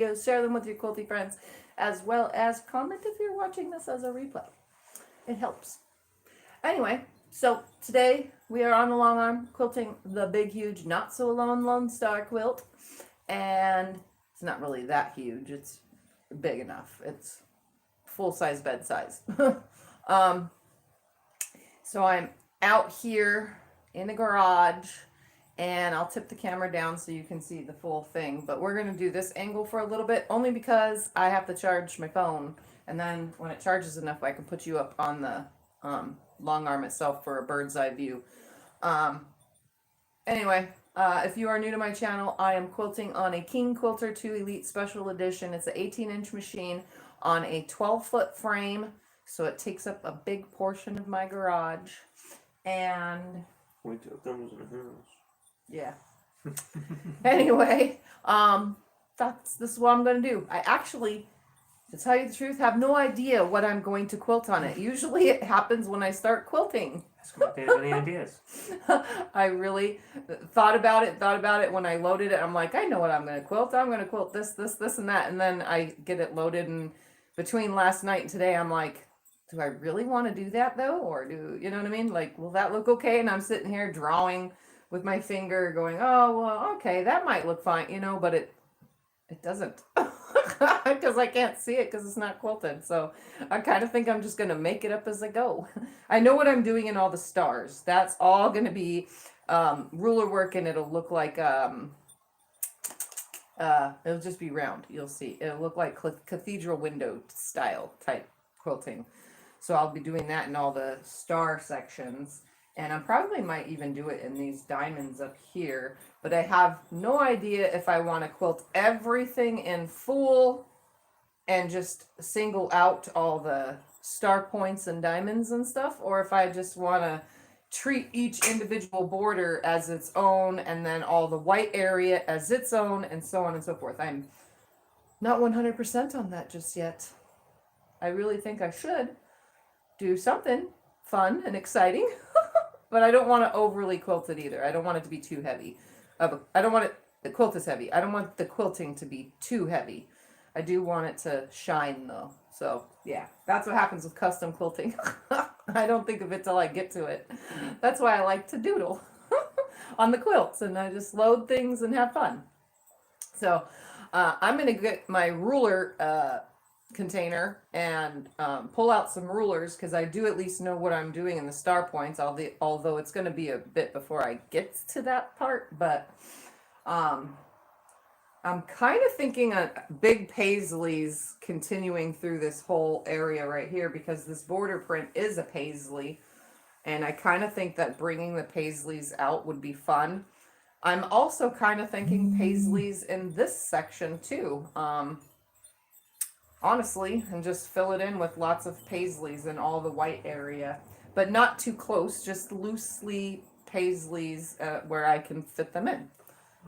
videos, share them with your quilty friends, as well as comment if you're watching this as a replay. It helps. Anyway, so today we are on the long arm quilting the big, huge, not so alone Lonestar quilt. And it's not really that huge. It's big enough. It's full-size bed size. So I'm out here in the garage, and I'll tip the camera down so you can see the full thing. But we're going to do this angle for a little bit, only because I have to charge my phone. And then when it charges enough, I can put you up on the long arm itself for a bird's eye view. Anyway, if you are new to my channel, I am quilting on a King Quilter 2 Elite Special Edition. It's an 18-inch machine on a 12-foot frame, so it takes up a big portion of my garage. And wait till it comes in the house. Yeah. Anyway, this is what I'm going to do. I actually, to tell you the truth, have no idea what I'm going to quilt on it. Usually it happens when I start quilting. Ask me if they have any ideas. I really thought about it when I loaded it. I'm like, I know what I'm going to quilt. I'm going to quilt this, and that. And then I get it loaded, and between last night and today, I'm like, do I really want to do that though? Or you know what I mean? Like, will that look okay? And I'm sitting here drawing with my finger going, oh, well, okay, that might look fine, you know, but it doesn't. Because I can't see it because it's not quilted. So I kind of think I'm just going to make it up as I go. I know what I'm doing in all the stars. That's all going to be ruler work, and it'll look like, it'll just be round. You'll see. It'll look like cathedral window style type quilting. So I'll be doing that in all the star sections. And I probably might even do it in these diamonds up here. But I have no idea if I want to quilt everything in full and just single out all the star points and diamonds and stuff, or if I just want to treat each individual border as its own, and then all the white area as its own, and so on and so forth. I'm not 100% on that just yet. I really think I should do something fun and exciting, but I don't want to overly quilt it either. I don't want it to be too heavy. I don't want it, the quilt is heavy. I don't want the quilting to be too heavy. I do want it to shine though. So yeah, that's what happens with custom quilting. I don't think of it till I get to it. That's why I like to doodle on the quilts, and I just load things and have fun. So I'm going to get my ruler container and pull out some rulers, because I do at least know what I'm doing in the star points, although it's going to be a bit before I get to that part. But I'm kind of thinking of big paisleys continuing through this whole area right here, because this border print is a paisley, and I kind of think that bringing the paisleys out would be fun. I'm also kind of thinking paisleys in this section too, honestly, and just fill it in with lots of paisleys in all the white area, but not too close, just loosely paisleys where I can fit them in.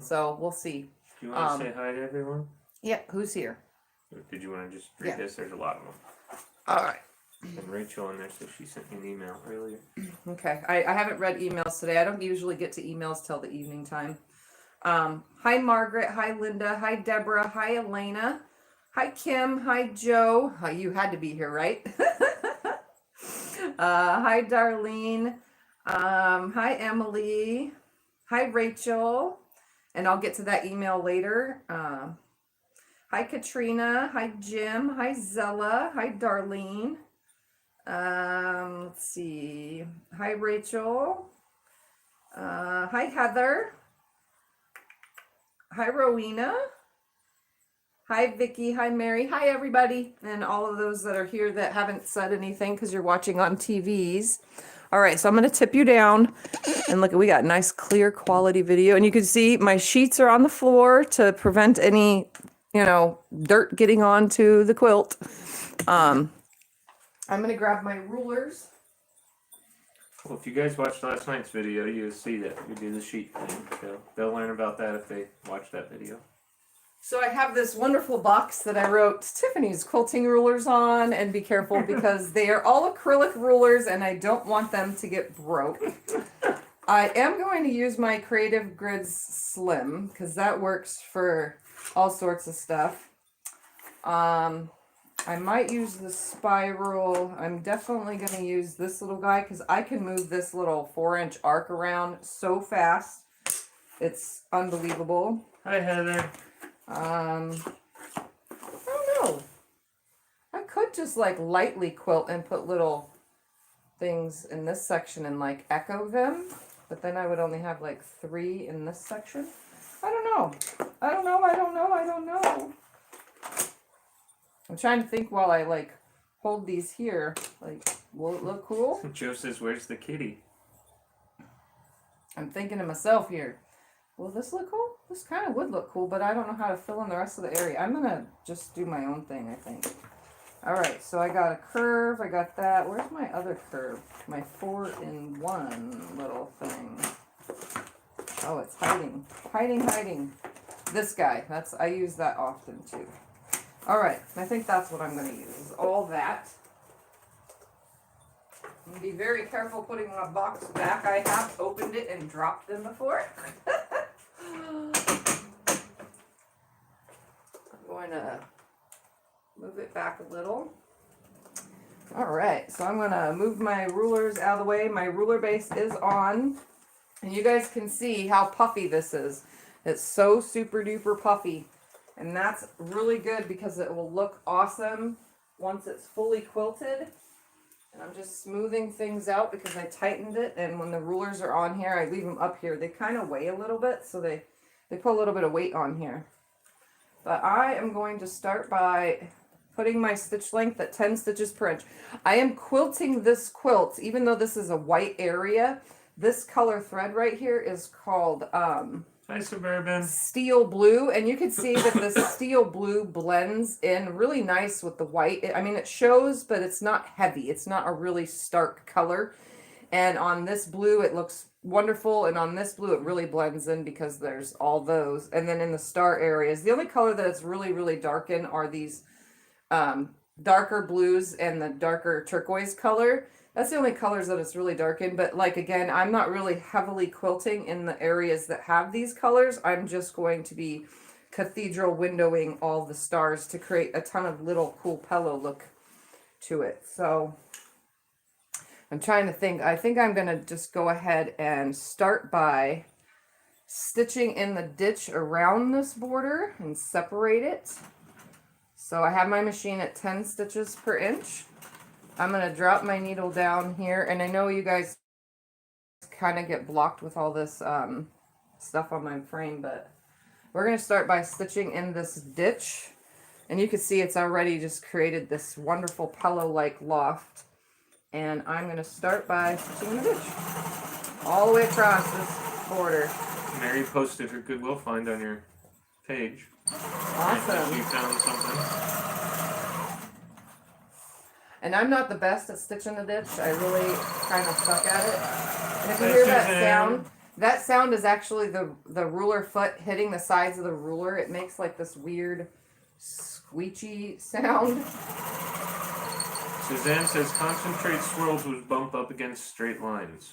So we'll see. Do you want to say hi to everyone? Yeah, who's here? Did you want to just read this? There's a lot of them. All right. And Rachel in there, so she sent me an email earlier. Okay, I haven't read emails today. I don't usually get to emails till the evening time. Hi Margaret, hi Linda, hi Deborah, hi Elena, hi Kim, hi Joe. You had to be here, right? Hi Darlene, hi Emily, hi Rachel, and I'll get to that email later. Hi Katrina, hi Jim, hi Zella, hi Darlene. Let's see. Hi Rachel. Hi Heather. Hi Rowena. Hi Vicky. Hi Mary. Hi everybody, and all of those that are here that haven't said anything because you're watching on TVs. All right, so I'm going to tip you down, and look, we got nice clear quality video, and you can see my sheets are on the floor to prevent any, you know, dirt getting onto the quilt. I'm going to grab my rulers. Well, if you guys watched last night's video, you'll see that we do the sheet thing. They'll learn about that if they watch that video. So I have this wonderful box that I wrote Tiffany's quilting rulers on, and be careful because they are all acrylic rulers and I don't want them to get broke. I am going to use my Creative Grids Slim because that works for all sorts of stuff. I might use the spiral. I'm definitely going to use this little guy because I can move this little 4-inch arc around so fast. It's unbelievable. Hi, Heather. I don't know. I could just like lightly quilt and put little things in this section and like echo them, but then I would only have like 3 in this section. I don't know. I don't know. I'm trying to think while I like hold these here. Like, will it look cool? Joe says, "Where's the kitty?" I'm thinking to myself here, will this look cool? This kind of would look cool, but I don't know how to fill in the rest of the area. I'm gonna just do my own thing, I think. All right, so I got a curve. I got that. Where's my other curve? My 4-in-1 little thing. Oh, it's hiding. Hiding. This guy. I use that often too. All right, I think that's what I'm going to use. Is all that. I'm going to be very careful putting my box back. I have opened it and dropped them before. I'm going to move it back a little. All right, so I'm going to move my rulers out of the way. My ruler base is on. And you guys can see how puffy this is. It's so super duper puffy. And that's really good because it will look awesome once it's fully quilted. And I'm just smoothing things out because I tightened it. And when the rulers are on here, I leave them up here. They kind of weigh a little bit, so they put a little bit of weight on here. But I am going to start by putting my stitch length at 10 stitches per inch. I am quilting this quilt, even though this is a white area. This color thread right here is called Hi, Suburban. Steel Blue, and you can see that the steel blue blends in really nice with the white. I mean, it shows, but it's not heavy. It's not a really stark color. And on this blue, it looks wonderful, and on this blue, it really blends in because there's all those. And then in the star areas, the only color that it's really, really dark in are these darker blues and the darker turquoise color. That's the only colors that it's really dark in. But like, again, I'm not really heavily quilting in the areas that have these colors. I'm just going to be cathedral windowing all the stars to create a ton of little cool pillow look to it. So I'm trying to think. I think I'm going to just go ahead and start by stitching in the ditch around this border and separate it. So I have my machine at 10 stitches per inch. I'm going to drop my needle down here, and I know you guys kind of get blocked with all this stuff on my frame, but we're going to start by stitching in this ditch, and you can see it's already just created this wonderful pillow-like loft, and I'm going to start by stitching in the ditch all the way across this border. Mary posted her Goodwill find on your page. Awesome. You found something. And I'm not the best at stitching the ditch. I really kind of suck at it. And if you hear that sound is actually the ruler foot hitting the sides of the ruler. It makes like this weird squeechy sound. Suzanne says concentrate swirls would bump up against straight lines.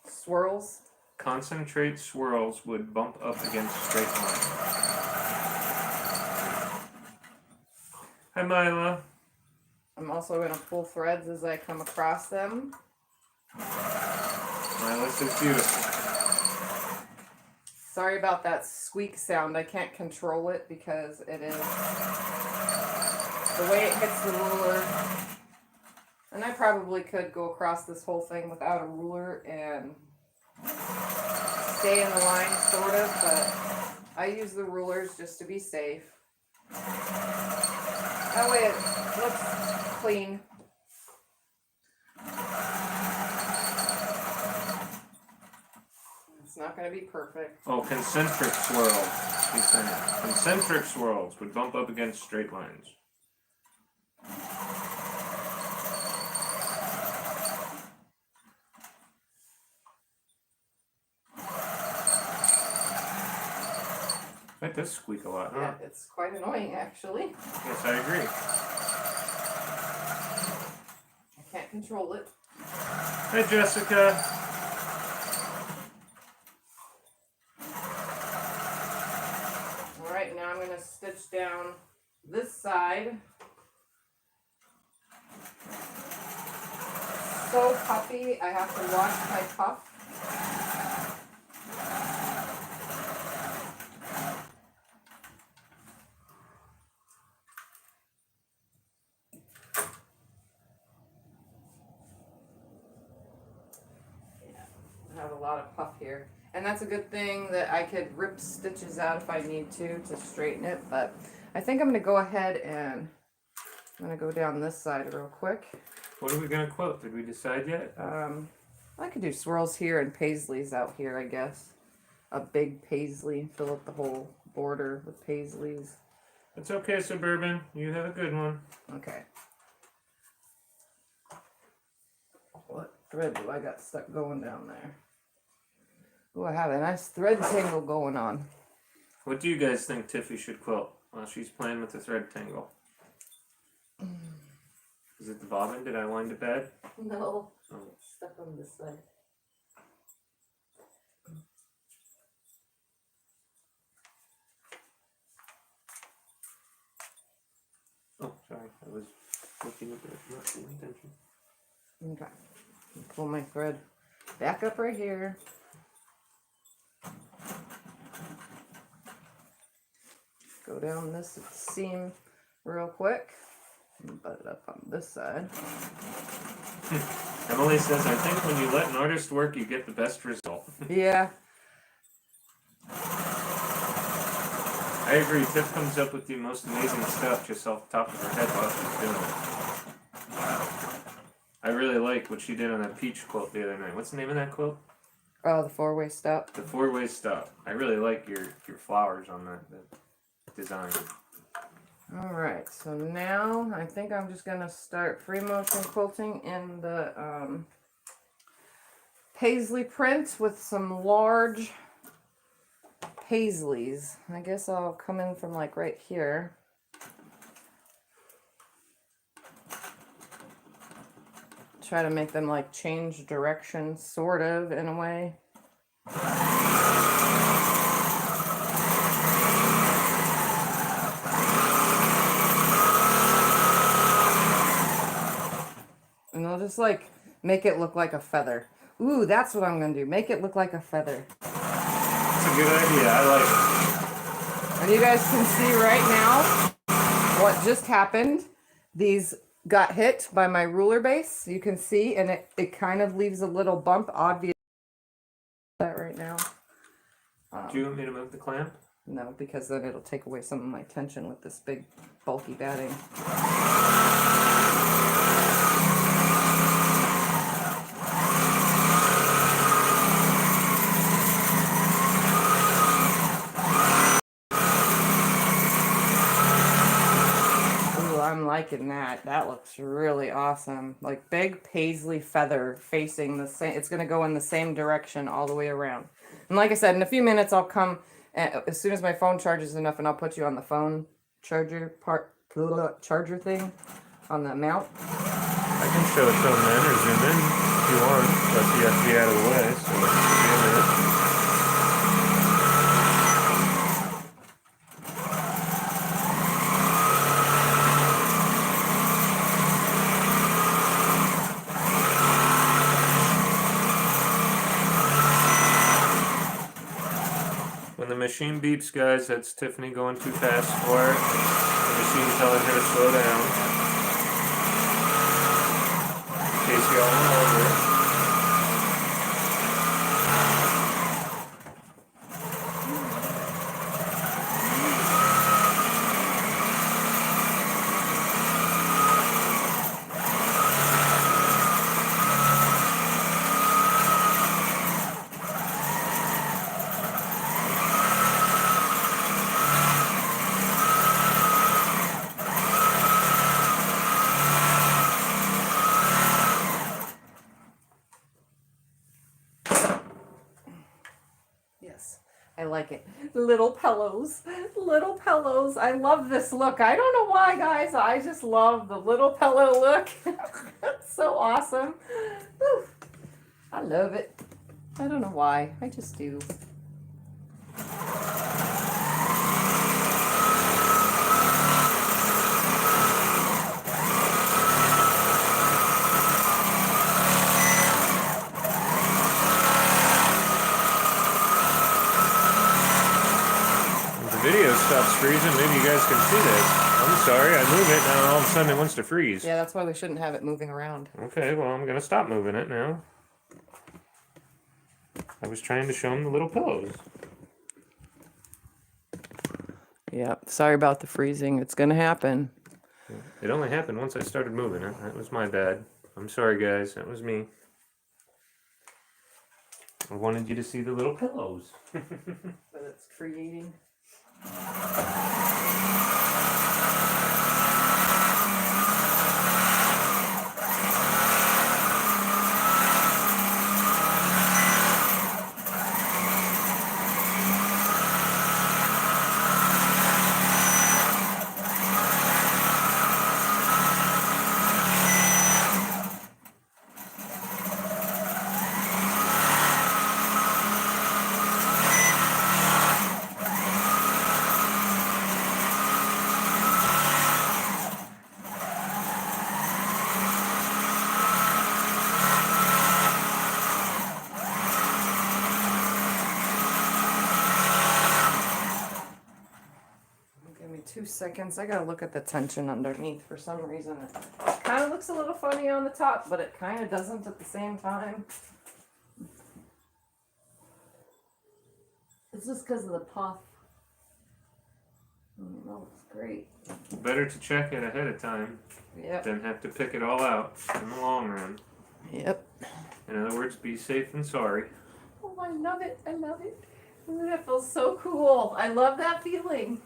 Swirls? Concentrate swirls would bump up against straight lines. Hi, Mila. I'm also going to pull threads as I come across them. Mila says beautiful. Sorry about that squeak sound. I can't control it because it is the way it hits the ruler. And I probably could go across this whole thing without a ruler and stay in the line, sort of, but I use the rulers just to be safe. That way it looks clean. It's not going to be perfect. Oh, concentric swirls, he's saying. Concentric swirls would bump up against straight lines. That does squeak a lot, huh? Yeah, it's quite annoying, actually. Yes, I agree. I can't control it. Hi, Jessica. Alright, now I'm going to stitch down this side. So puffy, I have to wash my puff. I have a lot of puff here. And that's a good thing that I could rip stitches out if I need to straighten it. But I think I'm going to go ahead and I'm going to go down this side real quick. What are we going to quilt? Did we decide yet? I could do swirls here and paisleys out here, I guess. A big paisley, fill up the whole border with paisleys. It's okay, Suburban. You have a good one. Okay. What thread do I got stuck going down there? Oh, I have a nice thread tangle going on. What do you guys think Tiffy should quilt while she's playing with the thread tangle? Is it the bobbin? Did I wind it bad? No, Oh. it's stuck on this side. Oh, sorry. I was looking at it, not paying attention. Okay. Pull my thread back up right here. Go down this seam real quick. And butt it up on this side. Emily says, I think when you let an artist work, you get the best result. Yeah. I agree. Tiff comes up with the most amazing stuff just off the top of her head while she's doing it. I really like what she did on that peach quilt the other night. What's the name of that quilt? Oh, the four-way stop. The four-way stop. I really like your flowers on that design. Alright, so now I think I'm just going to start free motion quilting in the paisley print with some large paisleys. I guess I'll come in from like right here. Try to make them like change direction, sort of, in a way. And I'll just like make it look like a feather. Ooh, that's what I'm gonna do. Make it look like a feather. That's a good idea. I like it. And you guys can see right now what just happened. These got hit by my ruler base. You can see, and it kind of leaves a little bump, obvious. That right now. Do you want me to move the clamp? No, because then it'll take away some of my tension with this big bulky batting. I'm liking that. That looks really awesome. Like big paisley feather facing the same. It's going to go in the same direction all the way around. And like I said, in a few minutes I'll come as soon as my phone charges enough, and I'll put you on the phone charger charger thing on the mount. I can show it from then or zoom in if you want, but you have to be out of the way. So give me a minute. When the machine beeps, guys, that's Tiffany going too fast for it. The machine telling her to slow down. In case y'all don't know it. Yes, I like it. Little pillows, little pillows. I love this look. I don't know why, guys. I just love the little pillow look. It's so awesome. Whew. I love it. I don't know why. I just do. guys can see this. I'm sorry, I move it, now all of a sudden it wants to freeze. Yeah, that's why we shouldn't have it moving around. Okay, well, I'm gonna stop moving it now. I was trying to show him the little pillows. Yeah, sorry about the freezing. It's gonna happen. It only happened once I started moving it. That was my bad. I'm sorry, guys. That was me. I wanted you to see the little pillows. But it's creating. Give me 2 seconds. I gotta look at the tension underneath. For some reason, it kind of looks a little funny on the top, but it kind of doesn't at the same time. It's just because of the puff. That looks great. Better to check it ahead of time Yep. than have to pick it all out in the long run. Yep. In other words, be safe than sorry. Oh, I love it. I love it. Ooh, that feels so cool. I love that feeling.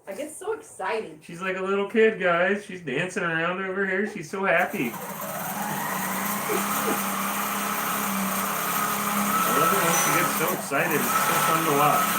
I get so excited. She's like a little kid, guys. She's dancing around over here. She's so happy. I love it when she gets so excited. It's so fun to watch.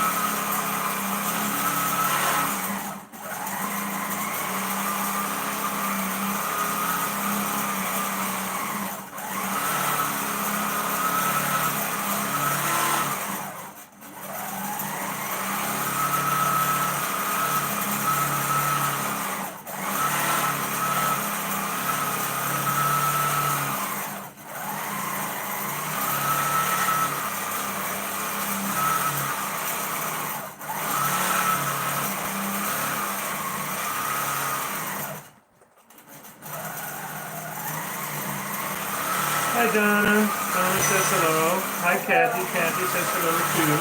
Hi Donna. Donna says hello. Hi Kathy. Kathy says hello too.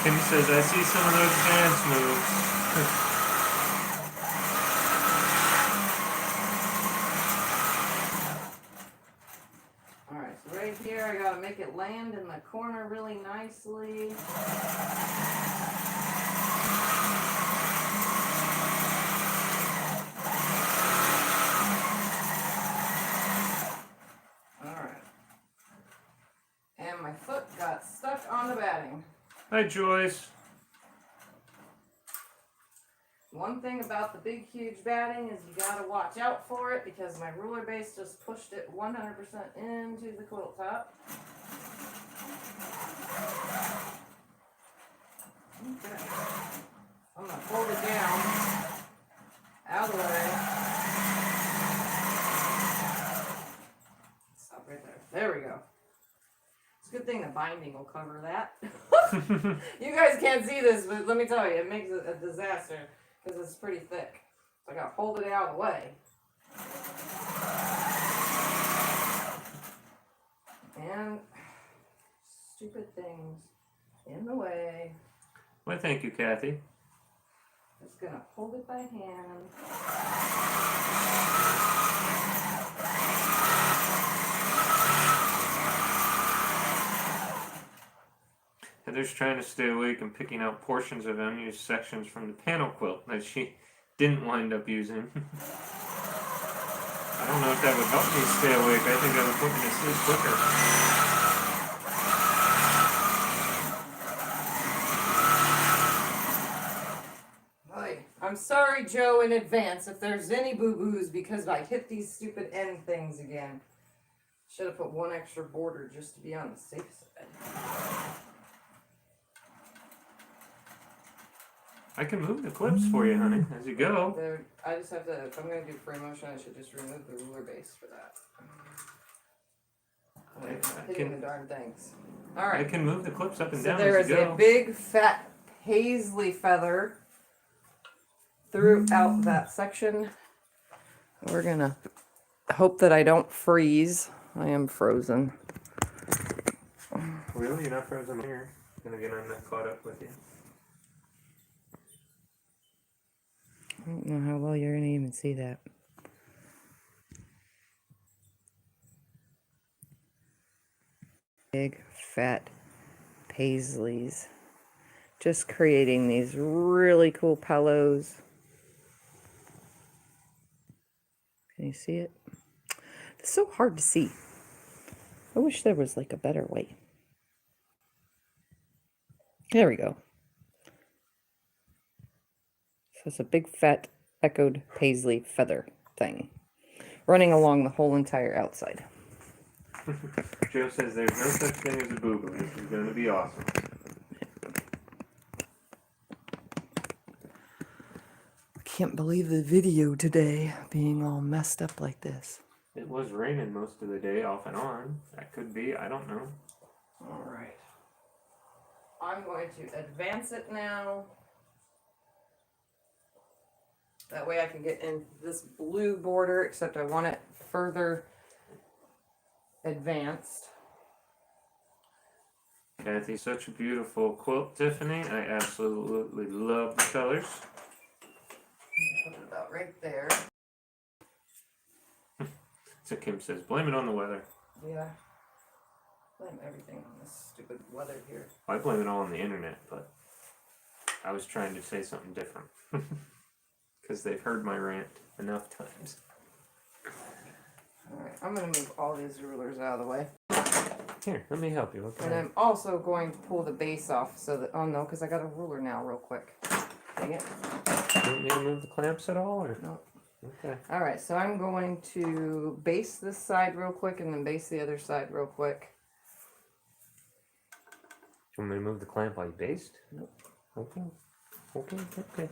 Kim says, I see some of those dance moves. Alright, so right here I gotta make it land in the corner really nicely. Alright. And my foot got stuck on the batting. Hi Joyce. One thing about the big, huge batting is you gotta watch out for it because my ruler base just pushed it 100% into the quilt top. Okay. I'm gonna hold it down, out of the way. Stop right there. There we go. It's a good thing the binding will cover that. You guys can't see this, but let me tell you, it makes it a disaster. Because it's pretty thick. So I gotta hold it out of the way. And stupid things in the way. Well, thank you, Kathy. Just gonna hold it by hand. Heather's trying to stay awake and picking out portions of unused sections from the panel quilt that she didn't wind up using. I don't know if that would help me stay awake. I think that would put me to sleep quicker. Hi. I'm sorry, Joe, in advance if there's any boo-boos because I hit these stupid end things again. Should have put one extra border just to be on the safe side. I can move the clips for you, honey, as you go. I just have to, if I'm going to do frame motion, I should just remove the ruler base for that. I'm hitting the darn things. All I right. can move the clips up and So down there as is you a go. big fat paisley feather throughout that section. We're gonna hope that I don't freeze. I am frozen. Really? You're not frozen here? And again, I'm not caught up with you. I don't know how well you're gonna even see that. Big fat paisleys. Just creating these really cool pillows. Can you see it? It's so hard to see. I wish there was like a better way. There we go. So it's a big fat echoed paisley feather thing running along the whole entire outside. Joe says there's no such thing as a boo-boo. This is going to be awesome. I can't believe the video today being all messed up like this. It was raining most of the day, off and on. That could be. I don't know. All right. I'm going to advance it now. That way I can get in this blue border, except I want it further advanced. Kathy, such a beautiful quilt, Tiffany. I absolutely love the colors. Put it about right there. So Kim says, blame it on the weather. Yeah. Blame everything on this stupid weather here. I blame it all on the internet, but I was trying to say something different. Because they've heard my rant enough times. Alright, I'm going to move all these rulers out of the way. Here, let me help you. Okay. And I'm also going to pull the base off so that, oh no, because I got a ruler now real quick. Dang it. You want me to move the clamps at all? Or? No. Okay. Alright, so I'm going to base this side real quick and then base the other side real quick. Do you want me to move the clamp while you based? Nope. Okay. Okay, okay.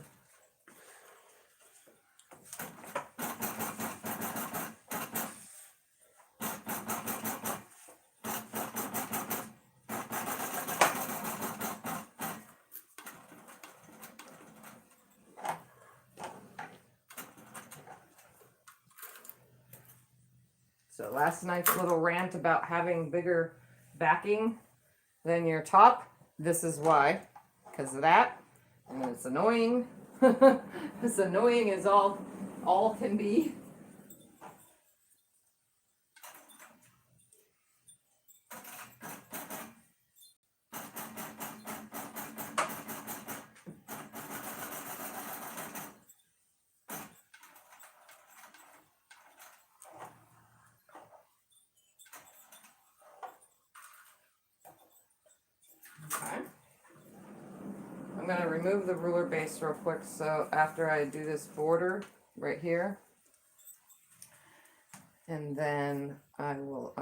So last night's little rant about having bigger backing than your top, this is why. Because of that. And it's annoying. It's annoying as all can be. Okay. I'm going to remove the ruler base real quick so after I do this border right here. And then I will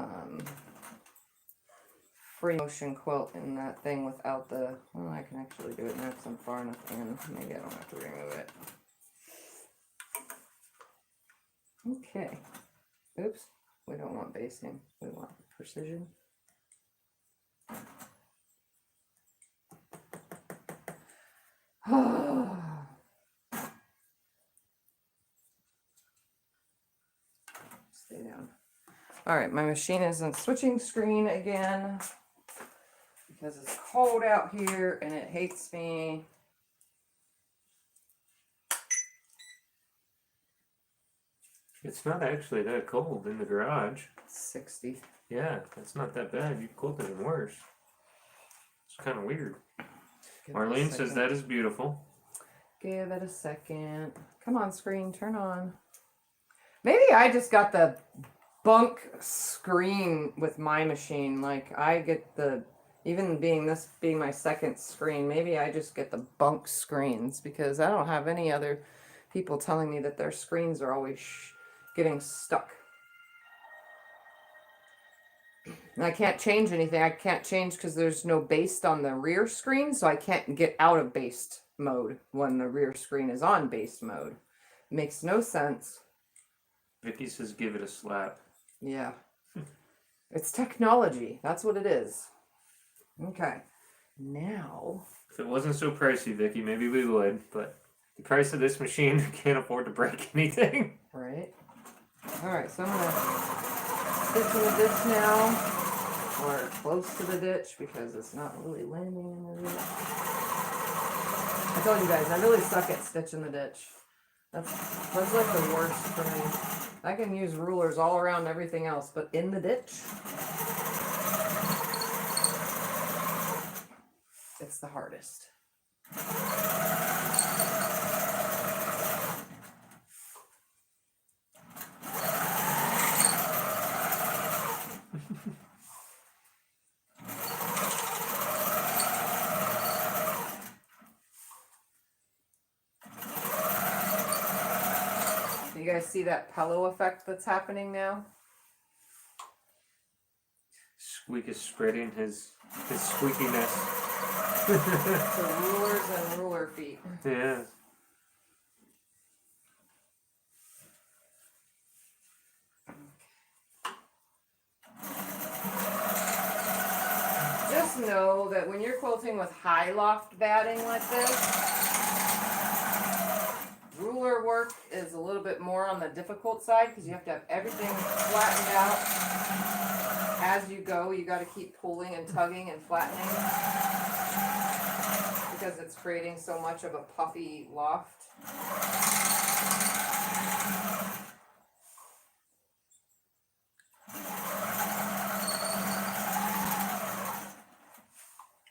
free motion quilt in that thing without the, well, I can actually do it now because I'm far enough in. Maybe I don't have to remove it. Okay. Oops. We don't want basting. We want precision. Stay down. All right, my machine is on switching screen again because it's cold out here and it hates me. It's not actually that cold in the garage. 60. Yeah, it's not that bad. You quilted it worse. It's kind of weird. Give it a Marlene says second. that is beautiful. Give it a second. Come on, screen, turn on. Maybe I just got the bunk screen with my machine. Like I get the, even being this being my second screen, maybe I just get the bunk screens because I don't have any other people telling me that their screens are always getting stuck. And I can't change anything. I can't change because there's no based on the rear screen, so I can't get out of based mode when the rear screen is on based mode. Makes no sense. Vicky says give it a slap. Yeah. It's technology. That's what it is. Okay. Now. If it wasn't so pricey, Vicky, maybe we would, but the price of this machine can't afford to break anything. Right. Alright, so I'm gonna stitch in the ditch now. Or close to the ditch because it's not really landing in the ditch. I told you guys, I really suck at stitching the ditch. That's like the worst for me. I can use rulers all around everything else, but in the ditch, it's the hardest. You guys see that pillow effect that's happening now? Squeak is spreading his squeakiness. So rulers and ruler feet. Yeah. Just know that when you're quilting with high loft batting like this, ruler work is a little bit more on the difficult side because you have to have everything flattened out as you go. You got to keep pulling and tugging and flattening because it's creating so much of a puffy loft.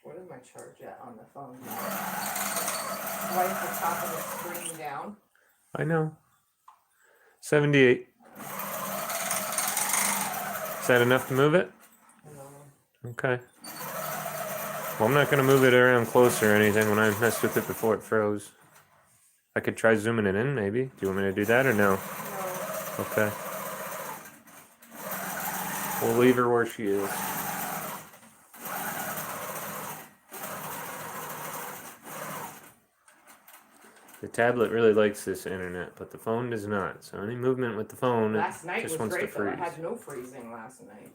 What is my charge at on the phone? Swipe the top of the screen down. I know. 78. Is that enough to move it? I don't know. Okay. Well, I'm not going to move it around closer or anything when I messed with it before it froze. I could try zooming it in, maybe. Do you want me to do that or no? No. Okay. We'll leave her where she is. The tablet really likes this internet, but the phone does not. So any movement with the phone, Last night just was wants to great, though. I freeze. had no freezing last night.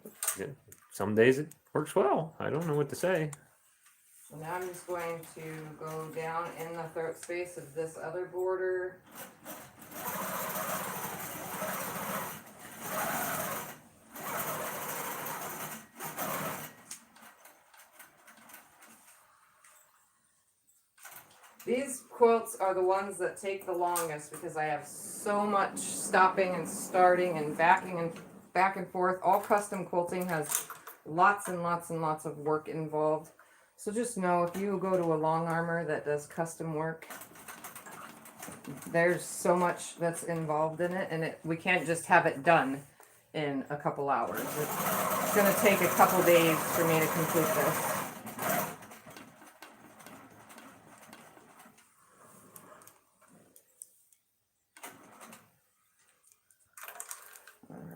Some days it works well. I don't know what to say. So now I'm just going to go down in the throat space of this other border. These quilts are the ones that take the longest because I have so much stopping and starting and backing and back and forth. All custom quilting has lots and lots and lots of work involved. So just know if you go to a Longarmer that does custom work, there's so much that's involved in it, and we can't just have it done in a couple hours. It's going to take a couple days for me to complete this.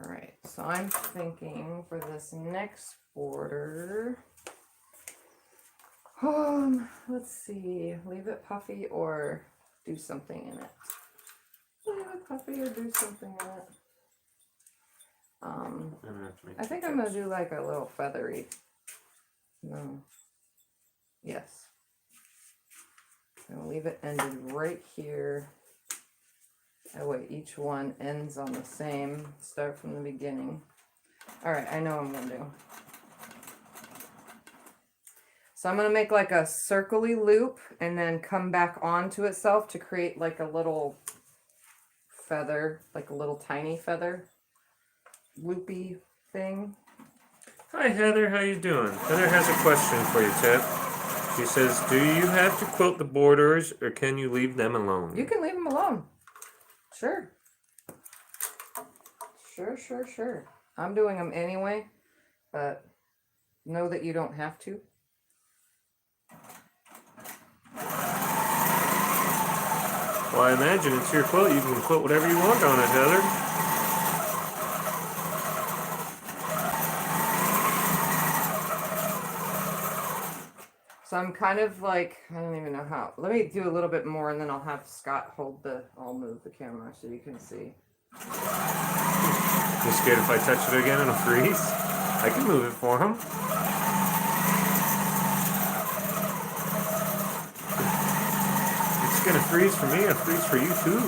Alright, so I'm thinking for this next border, let's see, leave it puffy or do something in it. Leave it puffy or do something in it. I think I'm gonna do like a little feathery. No. Yes. I'm gonna leave it ended right here. That way each one ends on the same, start from the beginning. Alright, I know what I'm gonna do. So I'm gonna make like a circle-y loop and then come back onto itself to create like a little feather, like a little tiny feather loopy thing. Hi Heather, how you doing? Heather has a question for you, Tiff. She says, do you have to quilt the borders or can you leave them alone? You can leave them alone. Sure. Sure. I'm doing them anyway, but know that you don't have to. Well, I imagine it's your quilt. You can quilt whatever you want on it, Heather. So I'm kind of like, I don't even know how. Let me do a little bit more and then I'll have Scott I'll move the camera so you can see. You scared if I touch it again it'll freeze? I can move it for him. freeze for me, a freeze for you too.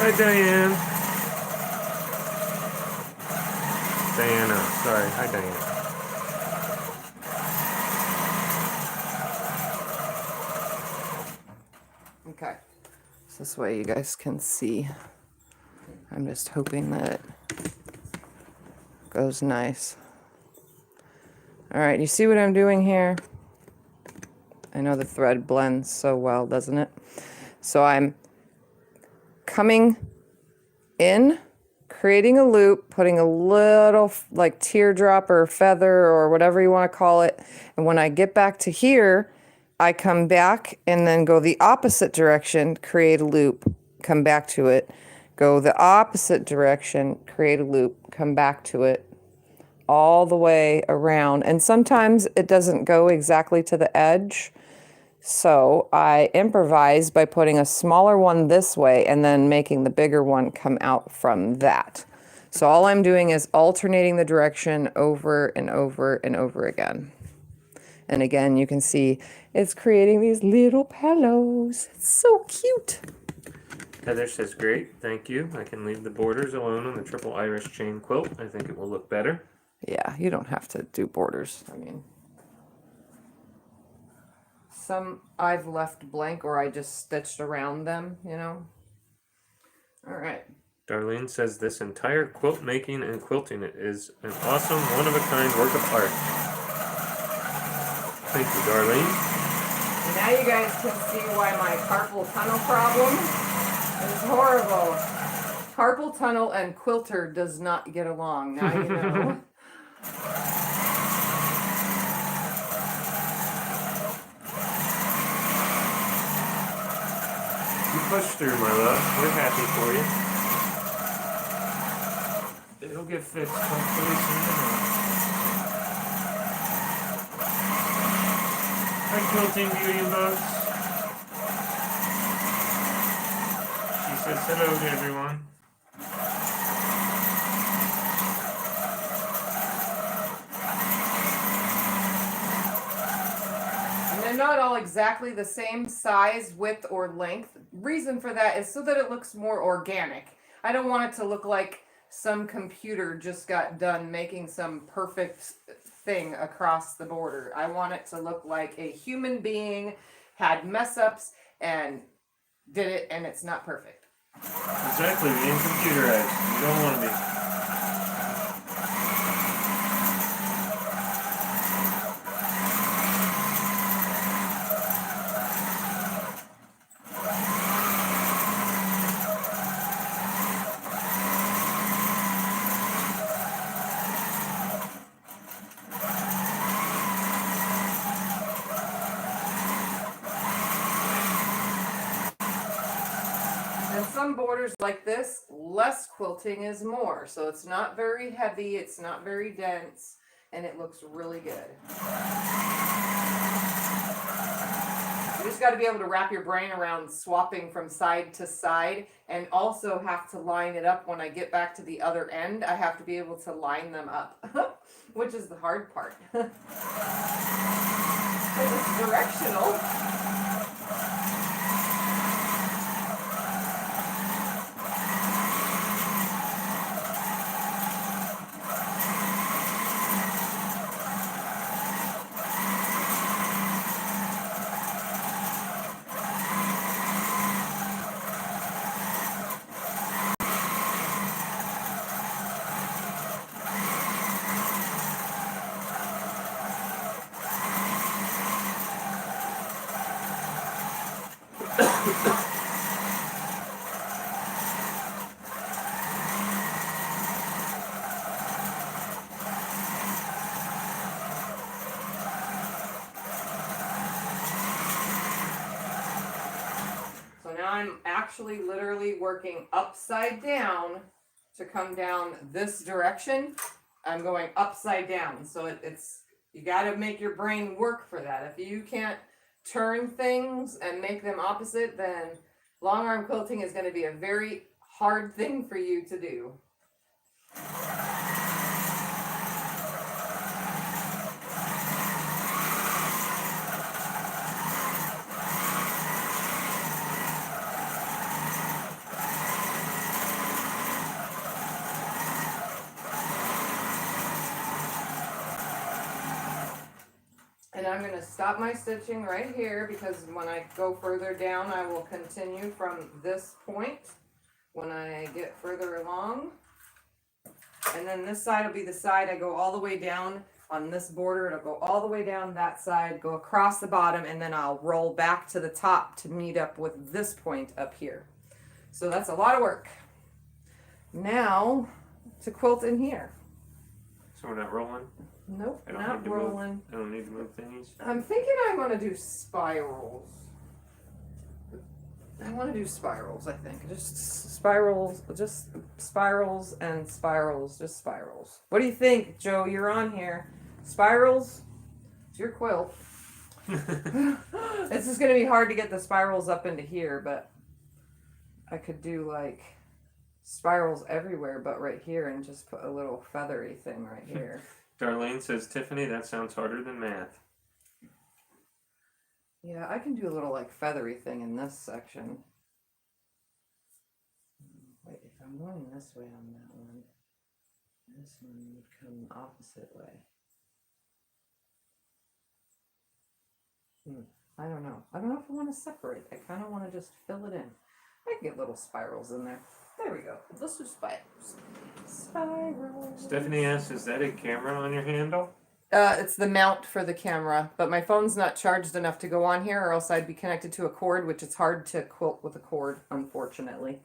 Hi, Diane. Diana, sorry. Hi, Diana. Okay. So this way you guys can see. I'm just hoping that it goes nice. All right, you see what I'm doing here? I know the thread blends so well, doesn't it? So I'm coming in, creating a loop, putting a little like teardrop or feather or whatever you want to call it. And when I get back to here, I come back and then go the opposite direction, create a loop, come back to it. Go the opposite direction, create a loop, come back to it, all the way around. And sometimes it doesn't go exactly to the edge. So I improvise by putting a smaller one this way and then making the bigger one come out from that. So all I'm doing is alternating the direction over and over and over again. And again, you can see it's creating these little pillows. It's so cute. Heather says, great, thank you. I can leave the borders alone on the triple iris chain quilt. I think it will look better. Yeah, you don't have to do borders. I mean, some I've left blank or I just stitched around them, you know. All right. Darlene says this entire quilt making and quilting is an awesome, one-of-a-kind work of art. Thank you, Darlene. Now you guys can see why my carpal tunnel problem is horrible. Carpal tunnel and quilter does not get along. Now you know. You pushed through, my love. We're happy for you. It'll get fixed hopefully soon. Hi, Quilting Beauty and Bugs. She says hello to everyone. And they're not all exactly the same size, width, or length. Reason for that is so that it looks more organic. I don't want it to look like some computer just got done making some perfect thing across the border. I want it to look like a human being had mess ups and did it, and it's not perfect. Exactly, being computerized. You don't want to be. Some borders like this, less quilting is more. So it's not very heavy, it's not very dense, and it looks really good. You just got to be able to wrap your brain around swapping from side to side, and also have to line it up when I get back to the other end. I have to be able to line them up, which is the hard part. Because it's directional. I'm actually literally working upside down to come down this direction. I'm going upside down. So it's you got to make your brain work for that. If you can't turn things and make them opposite, then long arm quilting is going to be a very hard thing for you to do. And I'm going to stop my stitching right here because when I go further down, I will continue from this point when I get further along. And then this side will be the side I go all the way down on this border. It'll go all the way down that side, go across the bottom, and then I'll roll back to the top to meet up with this point up here. So that's a lot of work. Now to quilt in here. So we're not rolling? Nope, I don't not need to rolling. move. I don't need to move thingies. I'm thinking I want to do spirals. I want to do spirals, I think. Just spirals and spirals, just spirals. What do you think, Joe? You're on here. Spirals? It's your quilt. It's just going to be hard to get the spirals up into here, but I could do like spirals everywhere but right here and just put a little feathery thing right here. Darlene says, Tiffany, that sounds harder than math. Yeah, I can do a little like feathery thing in this section. Wait, if I'm going this way on that one, this one would come the opposite way. I don't know. I don't know if I want to separate. I kind of want to just fill it in. I can get little spirals in there. There we go. Let's do spirals. Spirals. Stephanie asks, is that a camera on your handle? It's the mount for the camera, but my phone's not charged enough to go on here, or else I'd be connected to a cord, which is hard to quilt with a cord, unfortunately.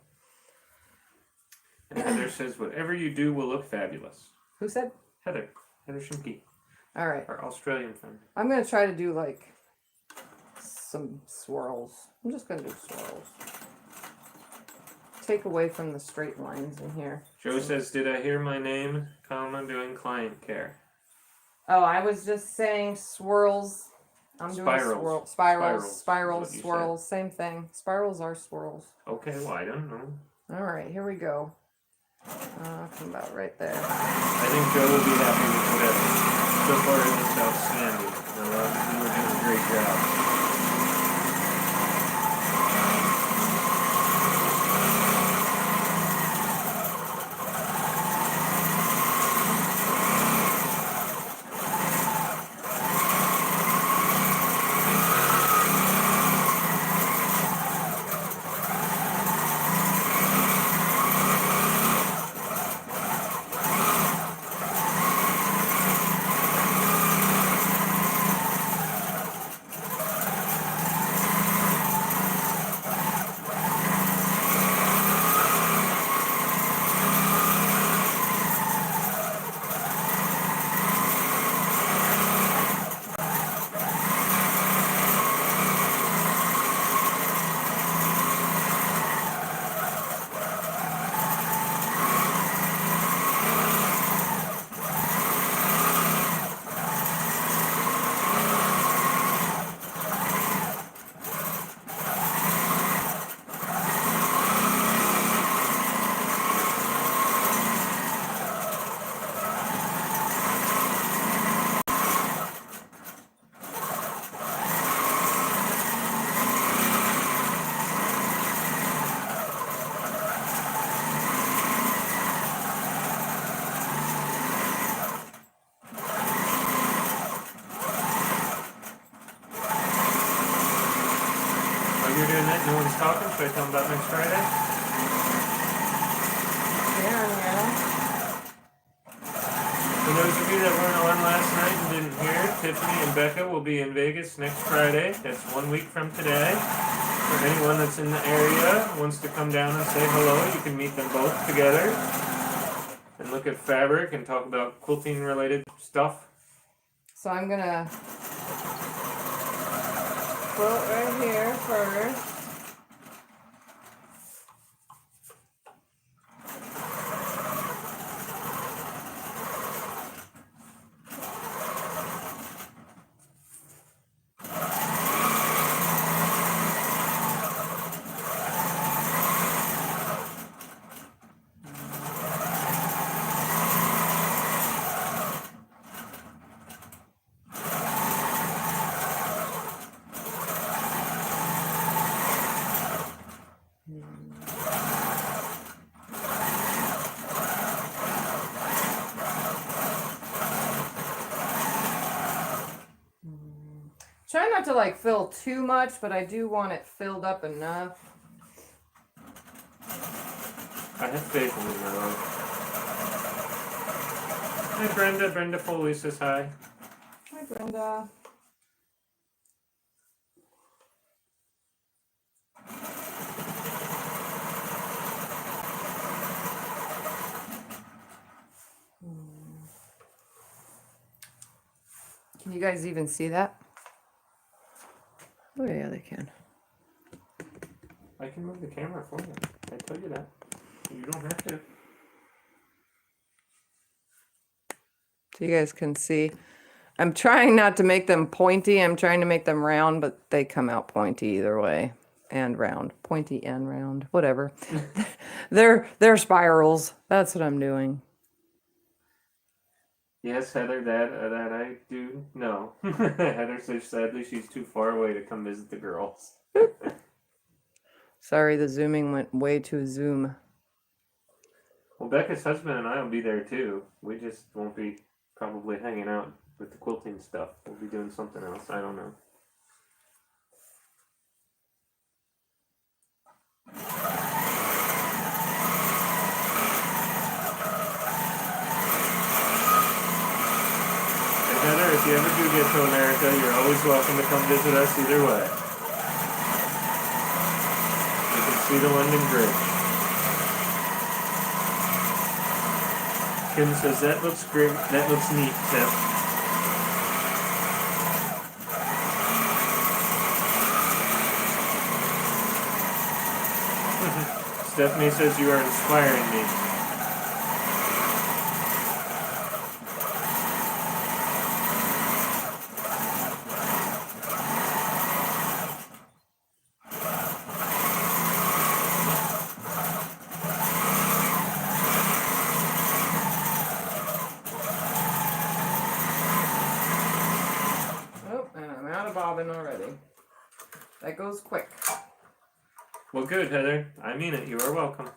And Heather says, whatever you do will look fabulous. Who said? Heather Shimke. All right. Our Australian friend. I'm going to try to do like some swirls. I'm just going to do swirls. Take away from the straight lines in here. Joe says, did I hear my name, doing client care? Oh, I was just saying swirls. I'm Spirals. doing spirals, Spirals, swirls, same thing. Spirals are swirls. Okay, well, I don't know. All right, here we go. Come about right there. I think Joe will be happy with whatever. So far, it looks outstanding. You were doing a great job. You're doing that, no one's talking, should I tell them about next Friday? Yeah. For those of you that weren't on last night and didn't hear, Tiffany and Becca will be in Vegas next Friday. That's 1 week from today. For anyone that's in the area wants to come down and say hello, you can meet them both together and look at fabric and talk about quilting related stuff. So I'm gonna quilt right here first. not to like fill too much, but I do want it filled up enough. I have faith in you, my love. Hi, Brenda. Brenda Foley says hi. Hi, Brenda. Can you guys even see that? Oh yeah, they can. I can move the camera for you. I told you that. You don't have to. So you guys can see. I'm trying not to make them pointy. I'm trying to make them round, but they come out pointy either way. And round. Pointy and round. Whatever. they're spirals. That's what I'm doing. Yes, Heather, that I do know. Heather says sadly she's too far away to come visit the girls. Sorry, the zooming went way too zoom. Well, Becca's husband and I will be there too. We just won't be probably hanging out with the quilting stuff. We'll be doing something else. I don't know. And Heather, if you ever do get to America, you're always welcome to come visit us either way. You can see the London Bridge. Kim says, that looks great. That looks neat, Tim. Stephanie says, you are inspiring me. Oh, and I'm out of bobbin already. That goes quick. Well, good, Heather. I mean it. You are welcome.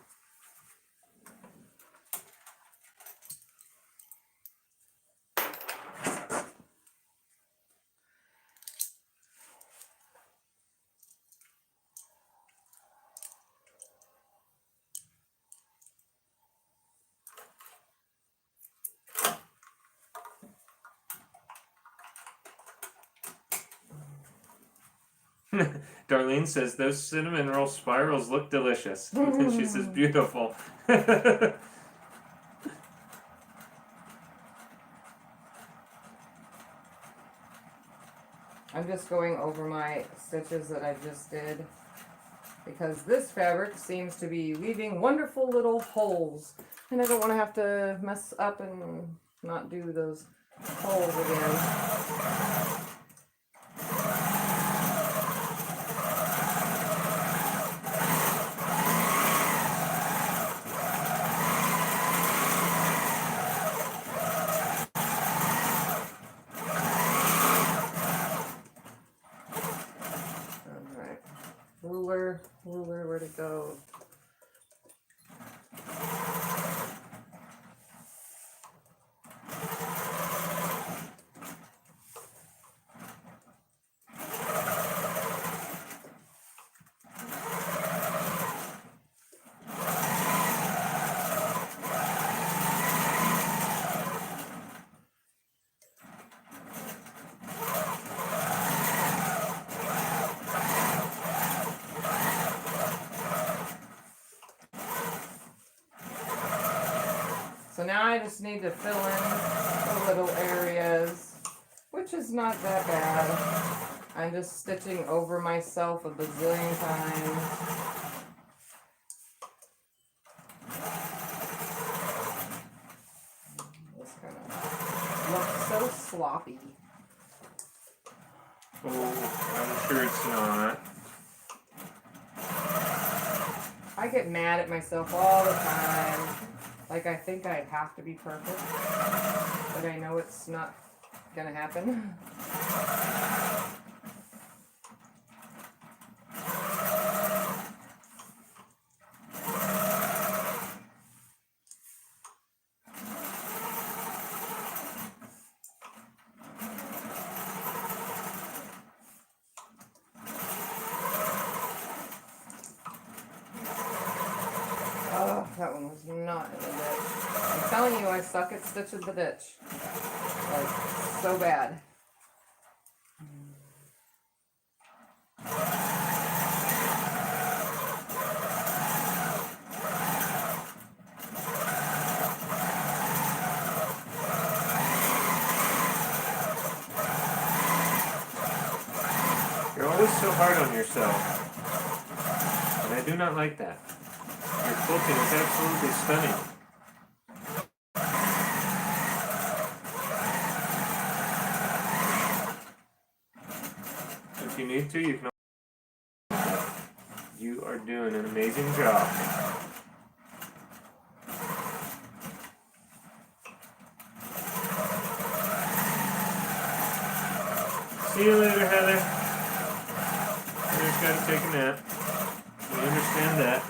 Darlene says those cinnamon roll spirals look delicious. And she says beautiful. I'm just going over my stitches that I just did because this fabric seems to be leaving wonderful little holes, and I don't want to have to mess up and not do those holes again. Ruler, where'd it go? So now I just need to fill in the little areas, which is not that bad. I'm just stitching over myself a bazillion times. This kind of looks so sloppy. Oh, I'm sure it's not. I get mad at myself all the time. Like, I think I have to be perfect, but I know it's not gonna happen. that one was not in the ditch. I'm telling you, I suck at stitching the ditch. Like, so bad. You're always so hard on yourself. And I do not like that. Your quilting is absolutely stunning. If you need to, you can. You are doing an amazing job. See you later, Heather. Heather's got to take a nap. We understand that.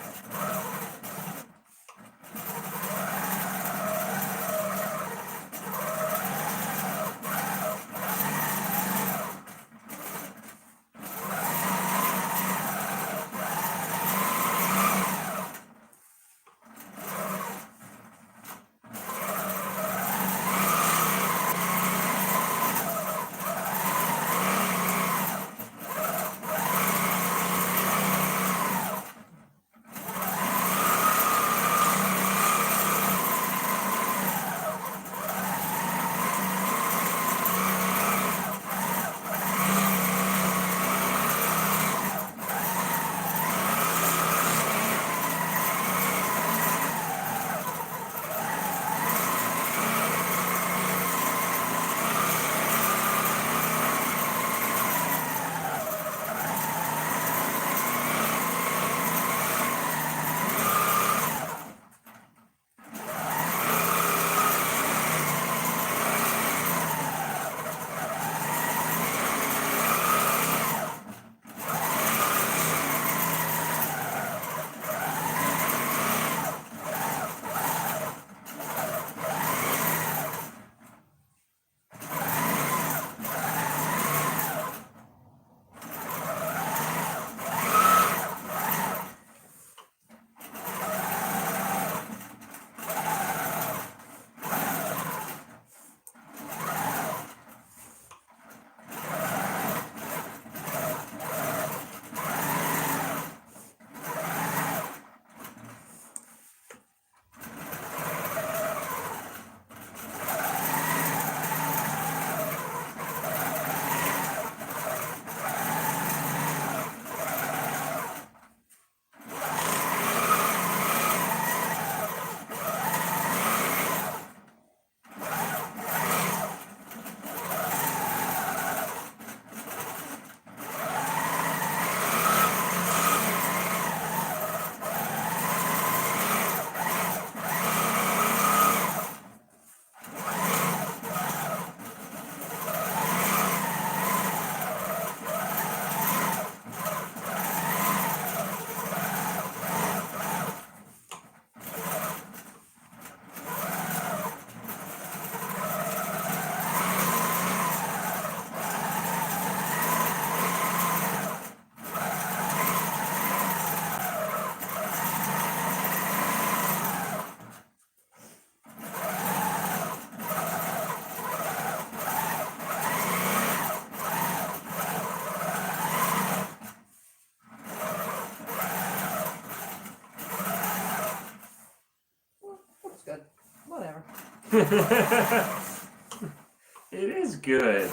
It is good.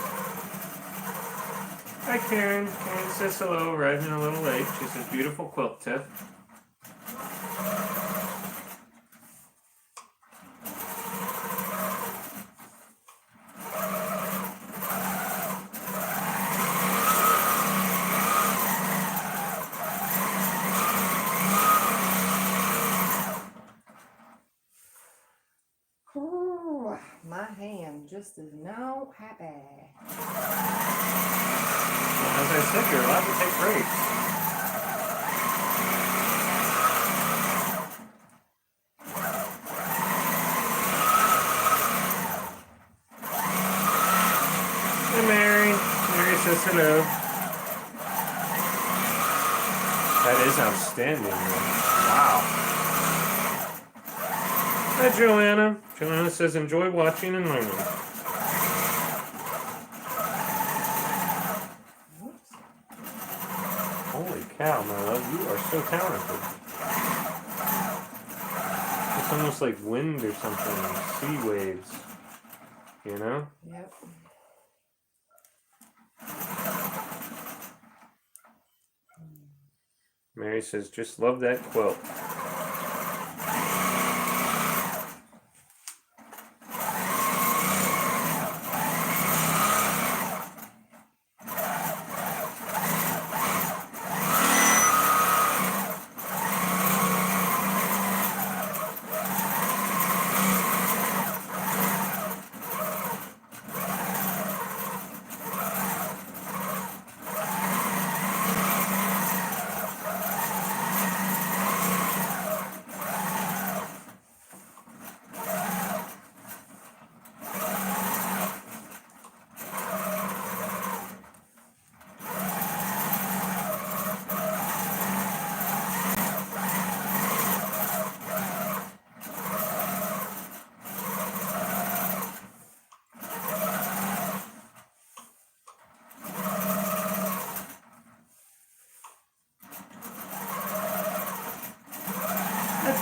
Hi Karen. Karen says hello, arriving a little late. She says beautiful quilt tip. Ooh, my hand just is no happy. As I said, you're allowed to take breaks. Hey Mary. Mary says hello. That is outstanding. Wow. Hi, Joanna. Joanna says, enjoy watching and learning. Holy cow, my love, you are so talented. It's almost like wind or something, sea waves, you know? Yep. Mary says, just love that quilt.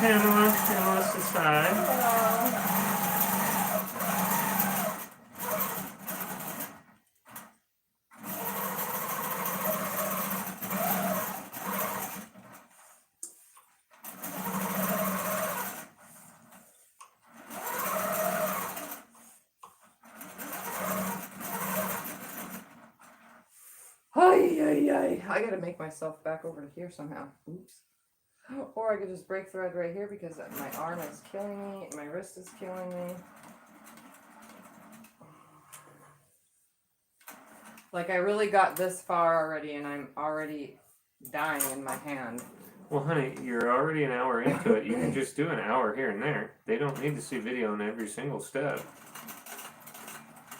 Pamela, Pamela says hi. I gotta make myself back over to here somehow. Oops. Or I could just break thread right here because my arm is killing me, my wrist is killing me. Like I really got this far already and I'm already dying in my hand. Well, honey, you're already an hour into it. You can just do an hour here and there. They don't need to see video on every single step.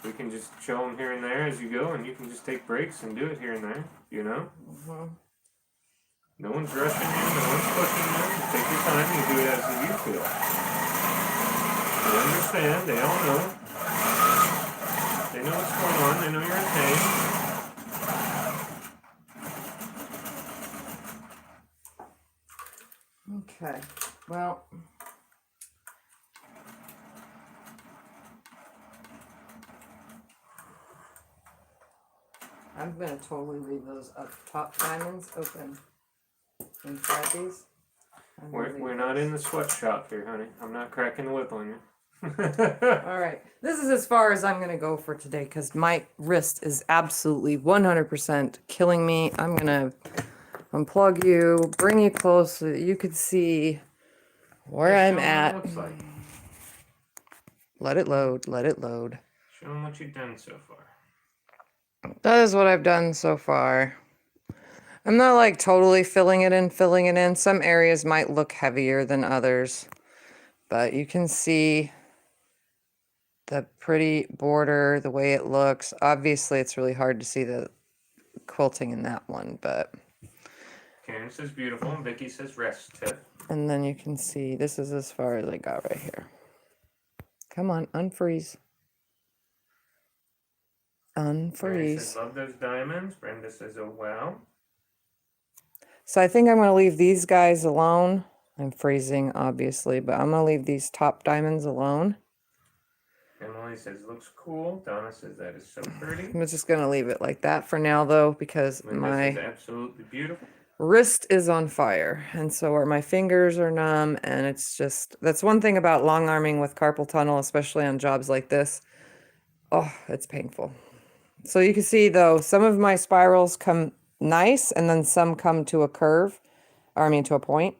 We can just show them here and there as you go, and you can just take breaks and do it here and there, you know? No one's rushing you, no one's pushing you. Take your time and you do it as you feel. They understand, they all know. They know what's going on, they know you're in pain. Okay, well. I'm gonna totally leave those up top diamonds open and try these. We're not in the sweatshop here, honey. I'm not cracking the whip on you. All right, this is as far as I'm gonna go for today because my wrist is absolutely 100% killing me. I'm gonna unplug you, bring you close so that you could see where I'm at. Looks like. Let it load, let it load. Show them what you've done so far. That is what I've done so far. I'm not like totally filling it in. Some areas might look heavier than others, but you can see the pretty border, the way it looks. Obviously, it's really hard to see the quilting in that one, but. Karen says beautiful, and Vicky says rest tip. And then you can see, this is as far as I got right here. Come on, unfreeze. Mary Unfreeze. says, love those diamonds. Brenda says, oh, wow. So I think I'm going to leave these guys alone. I'm freezing, obviously, but I'm going to leave these top diamonds alone. Emily says, looks cool. Donna says, that is so pretty. I'm just going to leave it like that for now, though, because Linda says, absolutely beautiful. Wrist is on fire, and so are my fingers are numb, and it's just, that's one thing about long arming with carpal tunnel, especially on jobs like this. Oh, it's painful. So you can see, though, some of my spirals come nice, and then some come to a curve, or I mean to a point,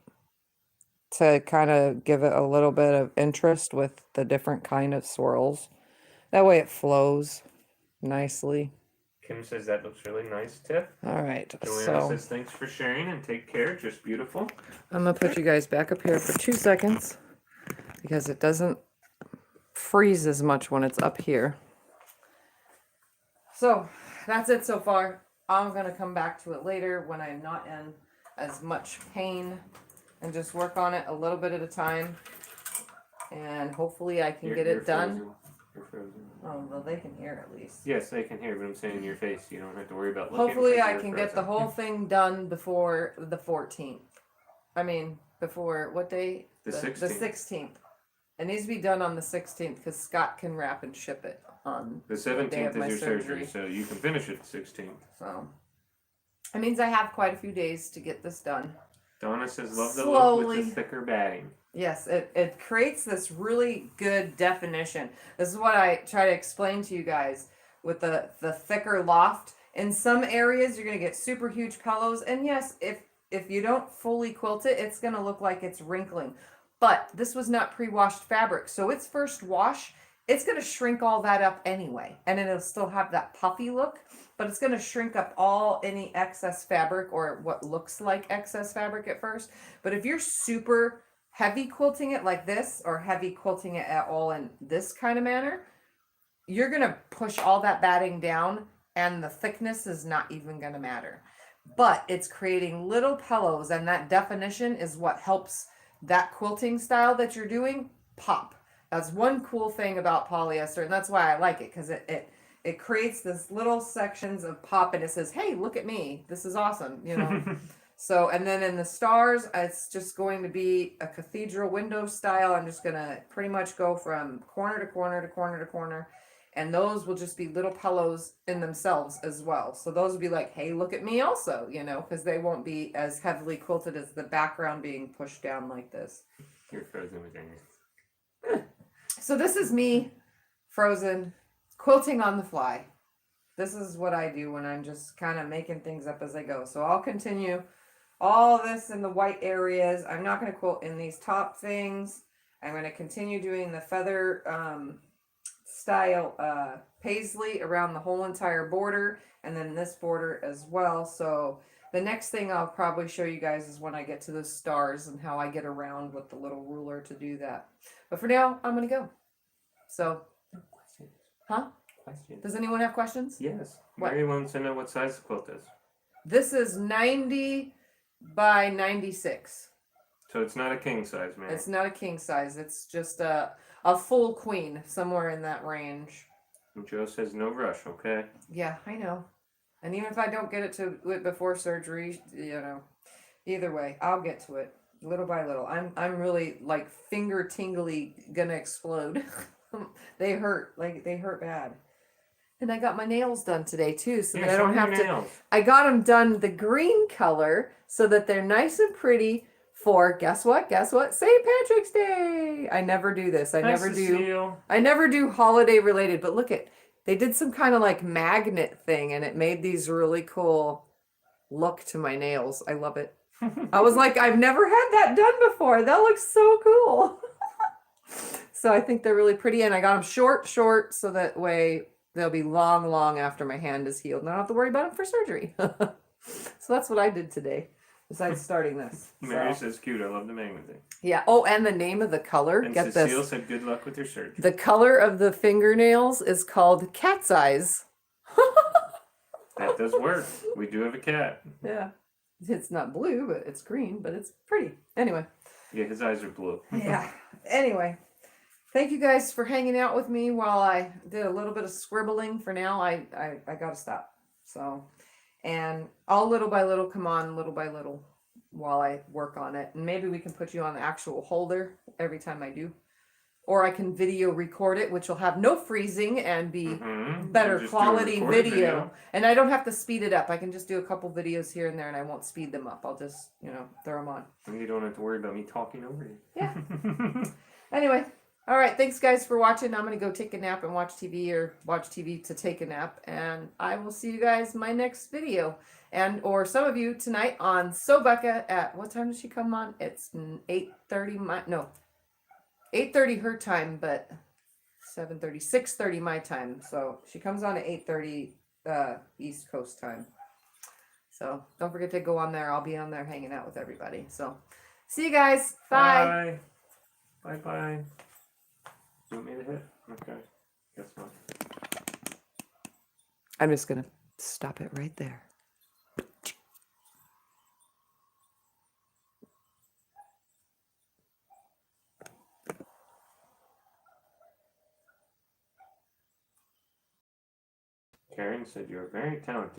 to kind of give it a little bit of interest with the different kind of swirls. That way it flows nicely. Kim says that looks really nice, Tiff. All right, Joanna says thanks for sharing and take care. Just beautiful. I'm going to put you guys back up here for 2 seconds because it doesn't freeze as much when it's up here. So that's it so far. I'm going to come back to it later when I'm not in as much pain and just work on it a little bit at a time. and hopefully I can get You're it done. frozen. You're frozen. Oh, well, they can hear at least. Yes, they can hear, but I'm saying in your face. You don't have to worry about looking. Hopefully 'cause I you're can get the frozen. whole thing done before the 14th. I mean, before what day? The The 16th. 16th. It needs to be done on the 16th because Scott can wrap and ship it on The day 17th of my is your surgery, surgery. so you can finish it the 16th. So it means I have quite a few days to get this done. Donna says, love the Slowly. look with the thicker batting. Yes, it creates this really good definition. This is what I try to explain to you guys with the thicker loft. In some areas, you're going to get super huge pillows. And yes, if you don't fully quilt it, it's going to look like it's wrinkling. But this was not pre-washed fabric. So its first wash, it's going to shrink all that up anyway. And it'll still have that puffy look. But it's going to shrink up any excess fabric or what looks like excess fabric at first. But if you're super heavy quilting it like this or heavy quilting it at all in this kind of manner, you're going to push all that batting down and the thickness is not even going to matter. But it's creating little pillows, and that definition is what helps that quilting style that you're doing pop. That's one cool thing about polyester, and that's why I like it, because it creates this little sections of pop, and it says, hey, look at me, this is awesome, you know. So, and then in the stars, it's just going to be a cathedral window style. I'm just going to pretty much go from corner to corner to corner to corner. And those will just be little pillows in themselves as well. So those will be like, hey, look at me also, you know, because they won't be as heavily quilted as the background being pushed down like this. You're frozen again. So this is me frozen, quilting on the fly. This is what I do when I'm just kind of making things up as I go. So I'll continue all this in the white areas. I'm not going to quilt in these top things. I'm going to continue doing the feather style paisley around the whole entire border, and then this border as well. So the next thing I'll probably show you guys is when I get to the stars and how I get around with the little ruler to do that. But for now, I'm going to go. So, huh? Question. Does anyone have questions? Yes. What? Mary wants to know what size the quilt is. This is 90 by 96. So it's not a king size, man. It's not a king size. It's just a full queen, somewhere in that range. Joe says no rush, okay? Yeah, I know. And even if I don't get it to it before surgery, you know, either way, I'll get to it little by little. I'm really like finger tingly gonna explode. They hurt bad. And I got my nails done today too, so that I don't have to. I got them done the green color so that they're nice and pretty for guess what? St. Patrick's Day. I never do this. I never do holiday related. But look they did some kind of like magnet thing, and it made these really cool look to my nails. I love it. I was like, I've never had that done before. That looks so cool. So I think they're really pretty, and I got them short, so that way they'll be long after my hand is healed, and I don't have to worry about them for surgery. So that's what I did today, besides starting this. Mary says cute. I love the magnet thing. Yeah. Oh, and the name of the color. And Get Cecile this. said good luck with your surgery. The color of the fingernails is called cat's eyes. That does work. We do have a cat. Yeah. It's not blue, but it's green, but it's pretty. Anyway. Yeah, his eyes are blue. Yeah. Anyway. Thank you guys for hanging out with me while I did a little bit of scribbling. For now, I got to stop. So, and I'll little by little come on little by little while I work on it. And maybe we can put you on the actual holder every time I do. Or I can video record it, which will have no freezing and be better quality video. And I don't have to speed it up. I can just do a couple videos here and there, and I won't speed them up. I'll just, throw them on. And you don't have to worry about me talking over you. Yeah. Anyway. All right, thanks guys for watching. I'm going to go take a nap and watch TV, or watch TV to take a nap. And I will see you guys in my next video. Or some of you tonight on Sew Becca at, what time does she come on? It's 8:30 8:30 her time, but 6:30 my time. So she comes on at 8:30 East Coast time. So don't forget to go on there. I'll be on there hanging out with everybody. So see you guys. Bye. Bye. Bye. You want me to hit? Okay. Guess not. I'm just going to stop it right there. Karen said you're very talented.